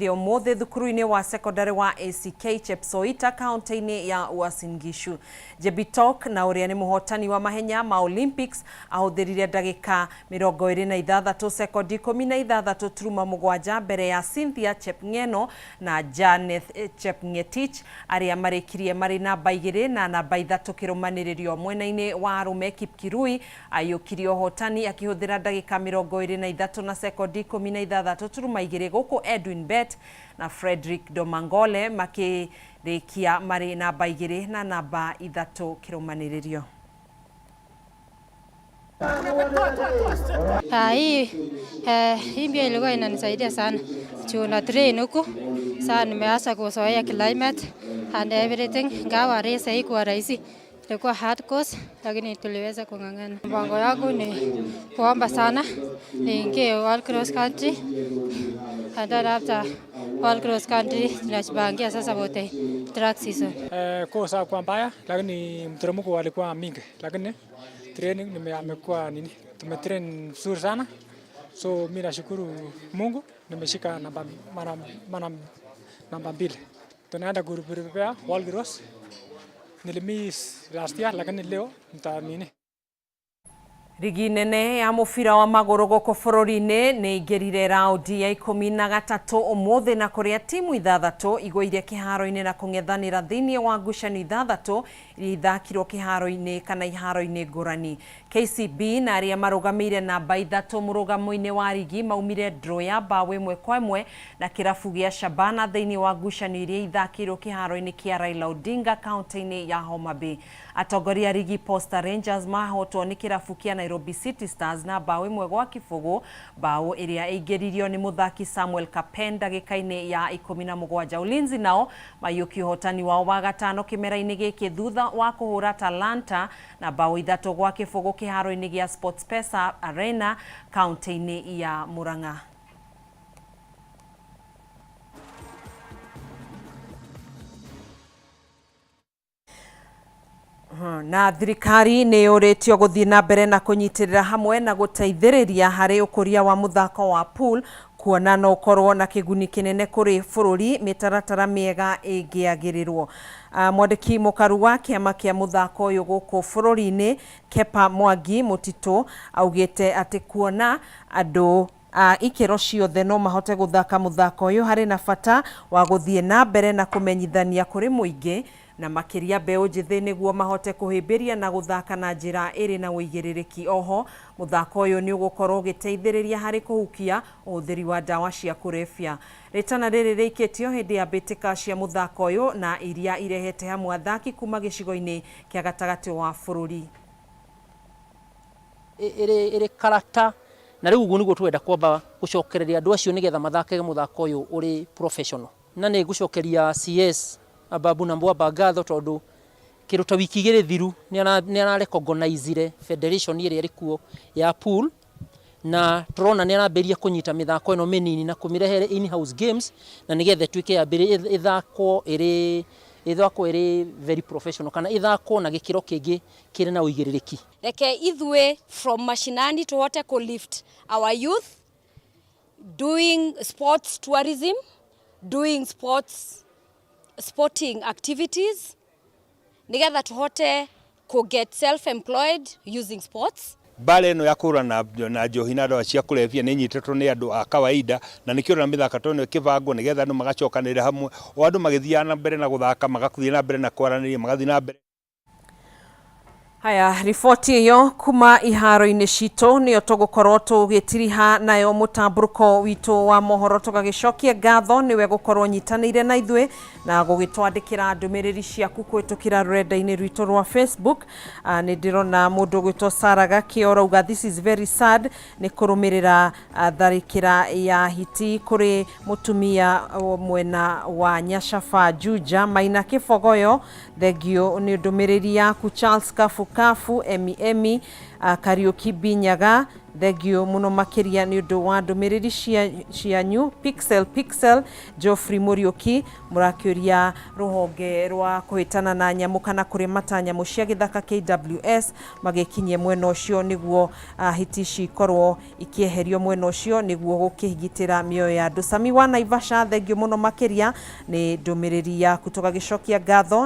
Ũmũthĩ thukuru-inĩ wa secondary wa ACK Chepsoita kaunti-inĩ ya Uasin Gishu. Jebitok na ũrĩa nĩ mũhotani wa mahenya ma Olympics ahũthĩrire ndagĩka 26 sekondi 16.7 mbere ya Cynthia Chepngeno na Janeth Chepngetich arĩa marĩkirie marĩ namba 2 na namba 3 kĩrũmanĩrĩrio mwena-inĩ wa arũme. Kipkirui ayũkirie ũhotani akĩhũthĩra ndagĩka 23 na sekondi 16.2 gũkũ Edwin Bet na Frederick Domangole makĩrĩkia marĩ namba 2 na namba 3 kĩrũmanĩrĩrio. Hii mbio ilikuwa inanisaidia sana. Tuna train huku. Sasa nimeanza kuzoea climate and everything. Ingawa race haikuwa rahisi. Ilikuwa hard course lakini tuliweza kung'ang'ana. Mpango yangu ni kuomba sana niingie all cross country. And then after all cross country tunajipangia sasa wote track season. Kosa kwa mbaya lakini mteremko walikuwa mingi lakini training nimekuwa tumetrain vizuri sana. So mimi nashukuru Mungu nimeshika namba 2. Tunaenda prepare world cross. Nilimiss last year lakini leo nitaamini. Rigi nene ya mũbira wa magũrũ gũkũ bũrũri-inĩ nĩ ingĩrire raundi ya 13 ũmũthĩ na kũrĩa timu 6 igũire kĩharo-inĩ na kũng'ethanĩra thĩinĩ wa ngucanio 6 iria ithakirwo kĩharo-inĩ kana iharo-inĩ ngũrani. KCB na arĩa marũgamĩire namba 3 mũrũgamo-inĩ wa rigi maumire draw ya bao 1-1 na kĩrabu gĩa Shabana thĩinĩ wa ngucanio iria ithakirwo kĩharo-inĩ kĩa Raila Odinga kaunti-inĩ ya Homa Bay. Atongoria rigi Posta Rangers mahotwo nĩ kĩrabu kĩa Nairobi City Stars na bao 1-0, bao ĩrĩa ĩingĩririo nĩ mũthaki Samuel Kapen ndagĩka-inĩ ya 17. Ulinzi nao mayũkia ũhotani wao wa gatano kĩmera-inĩ gĩkĩ thutha wa kũhũra Talanta na bao 3-0 kĩharo-inĩ gĩa SportsPesa Arena kaunti-inĩ ya Murang'a. Na thirikari nĩ yũrĩtio gũthiĩ na mbere na kũnyitĩrĩra hamwe na gũteithĩrĩria harĩ ũkũria wa mũthako wa pool kuona no ũkorwo na kĩguni kĩnene kũrĩ bũrũri mĩtaratara mĩega ĩngĩagĩrĩrwo. Mwandĩki mũkaru wa kĩama kĩa mũthako ũyũ gũkũ bũrũri-inĩ Kepa Mwangi Mũtitũ augĩte atĩ kuona andũ ikero ciothe no mahote gũthaka mũthako ũyũ harĩ na bata wa gũthiĩ na mbere na kũmenyithania kũrĩ mũingĩ na makĩria mbeũ njĩthĩ nĩguo mahote kũhĩmbĩria na gũthaka na njĩra ĩrĩ na ũigĩrĩrĩki. Oho mũthako ũyũ nĩ ũgũkorwo ũgĩteithĩrĩria harĩ kũhukia ũhũthĩri wa ndawa cia kũrebia. Rĩtana rĩrĩ rĩikĩtio hĩndĩ ya mbĩtĩka cia mũthako ũyũ na iria irehete hamwe athaki kuma gĩcigo-inĩ kĩa gatagatĩ wa bũrũri. Ĩrĩ karata na rĩu ũguo nĩguo twenda kwamba gũcokereria andũ acio nĩgetha mathake mũthako ũyũ ũrĩ professional. Na nĩ ngũcokeria CS Ababu na Mbwamba ngatho tondũ kĩruta wiki igĩrĩ thiru nĩ ararecognize federation ĩrĩa ĩrĩ kuo ya pool na turona nĩ arambĩrĩria kũnyita mĩthako ĩno mĩnini na kũmĩrehere in-house games na nĩgetha ĩtuĩke yambĩrĩria ithako ĩrĩ very professional kana ithako na gĩkĩro kĩngĩ kĩrĩ na ũigĩrĩrĩki. Reke ithuĩ from mashinani tuhote ku lift our youth doing sports tourism, doing sporting activities nigetha tuhote ku get self-employed using sports. Bale no yakura na njohi na ndawa cia kũrebia nĩ nyitetwo nĩ andũ a kawaida na nĩkĩo na mĩthaka tondũ kĩbango nĩgetha andũ magacokanĩrĩra hamwe o andũ magĩthiaga na mbere na gũthaka magakũthia na mbere na kwaranĩria magathiĩ na mbere. Haya, riboti iyo kuma iharo-inĩ citũ nĩyo tũgũkorwo tũgĩtiriha nayo mũtamburuko witũ wa mohoro tũgagĩcokia ngatho nĩwe gũkorwo nyitanĩire na ithuĩ na gũgĩtwandĩkĩra ndũmĩrĩri ciaku kũhĩtũkĩra rũrenda-inĩ rwitũ rwa Facebook. Nĩ ndĩrona mũndũ gwĩtwo Saraga Kĩorauga this is very sad nĩ kũrũmĩrĩra tharĩkĩra ya hiti kũrĩ mũtumia mwena wa Nyacaba Juja Maina Kĩbogoyo. Thengio nĩ ndũmĩrĩri yaku. Charles Kafu Mukafu Emi Kariuki Binyaga thengio muno makiria ni undu wa ndumiriri cianyu Pixel Geoffrey Muriuki murakiuria ruhonge rwa kuhitana na nyamu kana kuri matanyamu cia githaka KWS magikinyie mwena ucio niguo hiti cikorwo ikieherio mwena ucio niguo gukihigitira mioyo ya andu. Sami wa Naivasha thengio muno makiria ni ndumiriri yaku tugagicokia ngatho